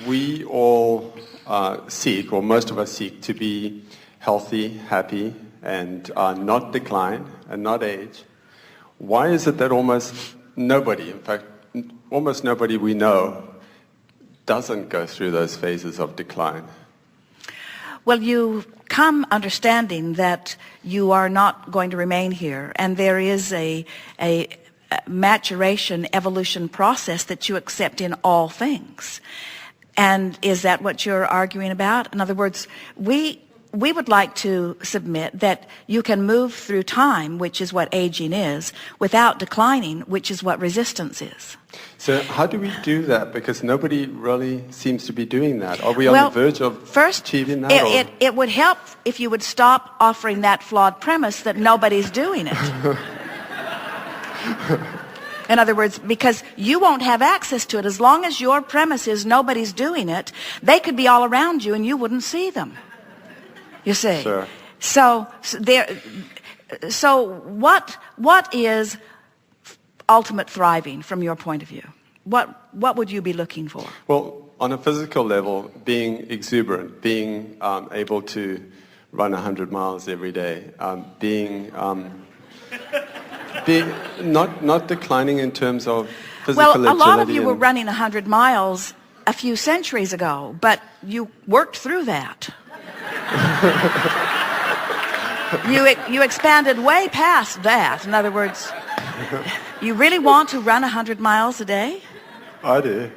we all seek, or most of us seek, to be healthy, happy, and not decline and not age. Why is it that almost nobody, in fact, almost nobody we know, doesn't go through those phases of decline? Well, you come understanding that you are not going to remain here, and there is a maturation, evolution process that you accept in all things. And is that what you're arguing about? In other words, we would like to submit that you can move through time, which is what aging is, without declining, which is what resistance is. So how do we do that? Because nobody really seems to be doing that. Are we on the verge of achieving that? It would help if you would stop offering that flawed premise that nobody's doing it. In other words, because you won't have access to it. As long as your premise is nobody's doing it, they could be all around you and you wouldn't see them. You see? Sure. So what is ultimate thriving from your point of view? What would you be looking for? Well, on a physical level, being exuberant, being able to run 100 miles every day, being not declining in terms of physical agility. Well, a lot of you were running 100 miles a few centuries ago, but you worked through that. You expanded way past that. In other words, you really want to run 100 miles a day? I do.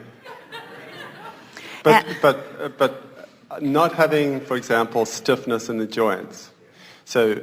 But not having, for example, stiffness in the joints. So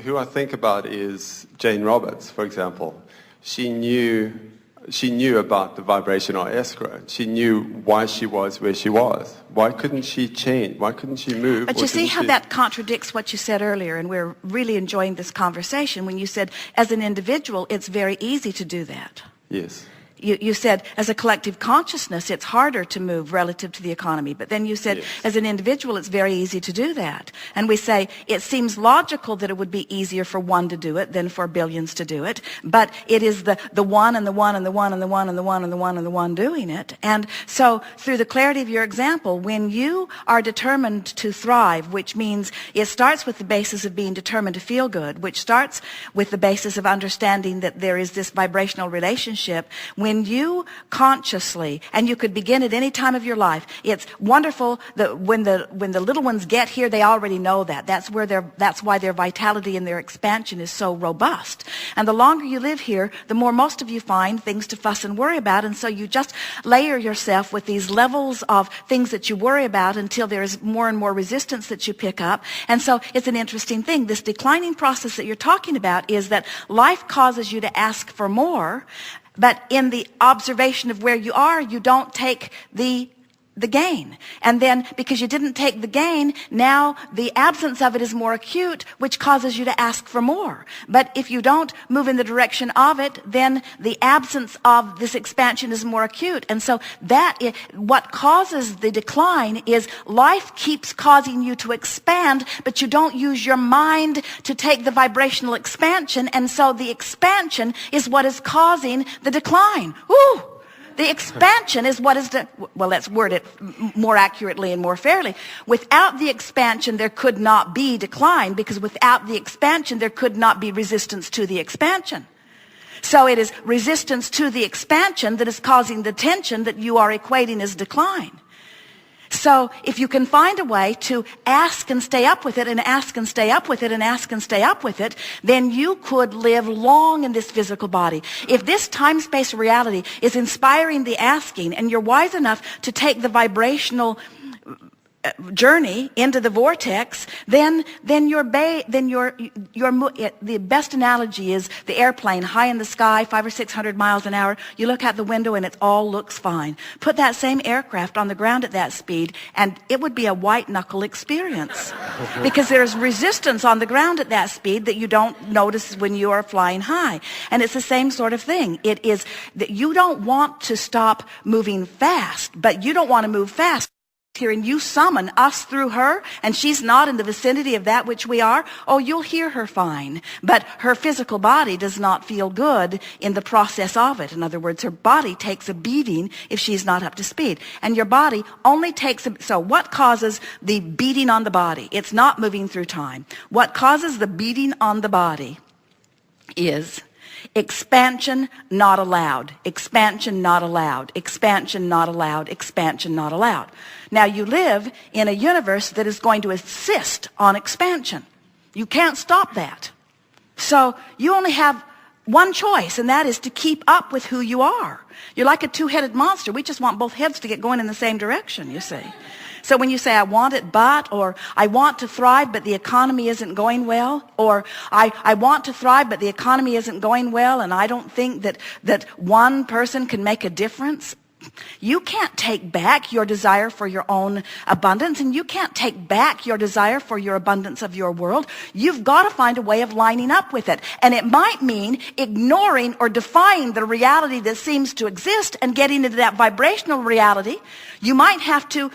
who I think about is Jane Roberts, for example. She knew about the vibrational escrow. She knew why she was where she was. Why couldn't she change? Why couldn't she move? But you see how that contradicts what you said earlier, and we're really enjoying this conversation when you said, as an individual, it's very easy to do that. Yes. You said, as a collective consciousness, it's harder to move relative to the economy. But then you said, yes, as an individual, it's very easy to do that. And we say, it seems logical that it would be easier for one to do it than for billions to do it. But it is the one and the one and the one and the one and the one and the one and the one doing it. And so, through the clarity of your example, when you are determined to thrive, which means it starts with the basis of being determined to feel good, which starts with the basis of understanding that there is this vibrational relationship. When you consciously, and you could begin at any time of your life, it's wonderful that when the little ones get here, they already know that. That's why their vitality and their expansion is so robust. And the longer you live here, the more most of you find things to fuss and worry about, and so you just layer yourself with these levels of things that you worry about until there is more and more resistance that you pick up. And so it's an interesting thing. This declining process that you're talking about is that life causes you to ask for more, but in the observation of where you are, you don't take the gain. And then, because you didn't take the gain, now the absence of it is more acute, which causes you to ask for more. But if you don't move in the direction of it, then the absence of this expansion is more acute. And so what causes the decline is life keeps causing you to expand, but you don't use your mind to take the vibrational expansion. And so the expansion is what is causing the decline. Woo! The expansion is what is well, let's word it more accurately and more fairly. Without the expansion, there could not be decline, because without the expansion, there could not be resistance to the expansion. So it is resistance to the expansion that is causing the tension that you are equating as decline. So if you can find a way to ask and stay up with it, and ask and stay up with it, and ask and stay up with it, then you could live long in this physical body. If this time-space reality is inspiring the asking, and you're wise enough to take the vibrational journey into the vortex, then the best analogy is the airplane high in the sky, 500 or 600 miles an hour. You look out the window and it all looks fine. Put that same aircraft on the ground at that speed, and it would be a white knuckle experience, because there's resistance on the ground at that speed that you don't notice when you are flying high. And it's the same sort of thing. It is that you don't want to stop moving fast, but you don't want to move fast here and you summon us through her and she's not in the vicinity of that which we are, oh, you'll hear her fine. But her physical body does not feel good in the process of it. In other words, her body takes a beating if she's not up to speed. And your body only takes so what causes the beating on the body? It's not moving through time. What causes the beating on the body is expansion not allowed, expansion not allowed, expansion not allowed, expansion not allowed. Now you live in a universe that is going to insist on expansion. You can't stop that. So you only have one choice, and that is to keep up with who you are. You're like a two-headed monster. We just want both heads to get going in the same direction, you see. So when you say, I want it, but, or I want to thrive, but the economy isn't going well, or I want to thrive, but the economy isn't going well, and I don't think that one person can make a difference, you can't take back your desire for your own abundance, and you can't take back your desire for your abundance of your world. You've got to find a way of lining up with it. And it might mean ignoring or defying the reality that seems to exist and getting into that vibrational reality. You might have to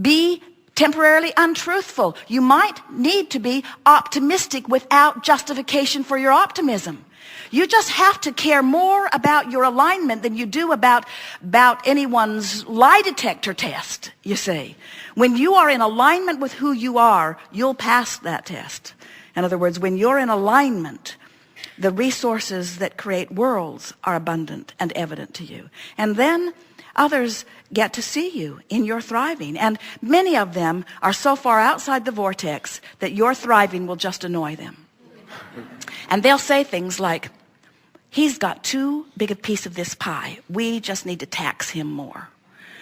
be temporarily untruthful. You might need to be optimistic without justification for your optimism. You just have to care more about your alignment than you do about anyone's lie detector test, you see. When you are in alignment with who you are, you'll pass that test. In other words, when you're in alignment, the resources that create worlds are abundant and evident to you. And then others get to see you in your thriving. And many of them are so far outside the vortex that your thriving will just annoy them. And they'll say things like, he's got too big a piece of this pie. We just need to tax him more.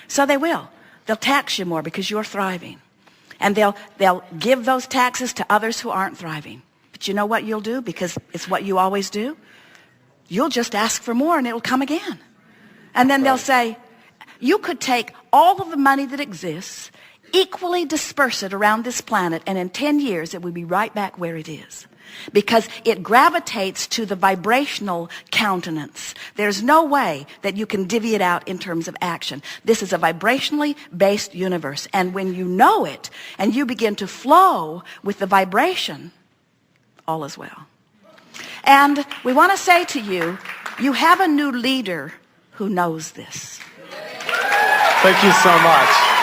So they will. They'll tax you more because you're thriving. And they'll give those taxes to others who aren't thriving. But you know what you'll do? Because it's what you always do. You'll just ask for more and it'll come again. And then they'll say, you could take all of the money that exists, equally disperse it around this planet, and in 10 years it will be right back where it is. Because it gravitates to the vibrational countenance. There's no way that you can divvy it out in terms of action. This is a vibrationally based universe. And when you know it and you begin to flow with the vibration, all is well. And we want to say to you, you have a new leader who knows this. Thank you so much.